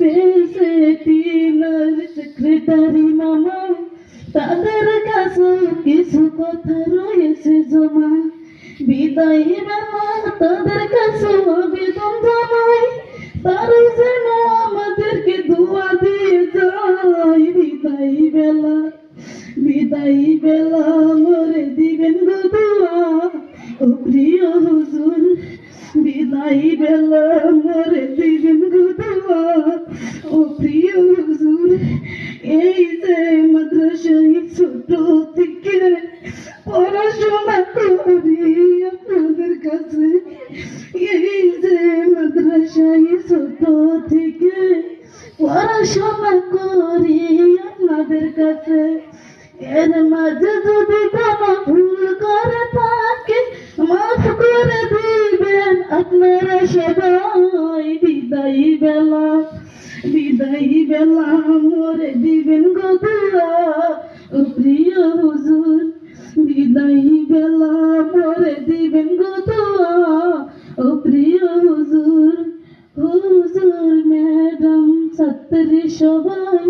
পেয়েছে টিনার সেক্রেটারি মামা, তাদের কাছে কিছু কথা রয়েছে জমা। বিদায়ী বেলা তাদের কাছে আবেদন জানাই, তারা যেন আমাদেরকে দোয়া দিয়ে যায়। বিদায়ী বেলা মরে দিবেন গো দোয়া, ও প্রিয় হুজুর। বিদায়ী বেলা মরে দিবেন গো দোয়া, ও প্রিয় হুজুর। এই যে মাদ্রাসায় ছোট থেকে পড়াশোনা করি আপনাদের কাছে, এই যে মাদ্রাসায় ছোট থেকে পড়াশোনা করি আপনাদের কাছে, এর মাঝে যদি কোনো ভুল করে থাকে মাফ করে দিবেন আপনারা সবাই। বিদায়ী বেলা মরে দিবেন গো দোয়া, ও প্রিয় হুজুর। বিদায়ী বেলা মরে দিবেন গো দোয়া, ও প্রিয় হুজুর। হুজুর ম্যাডাম ছাত্রী সবাই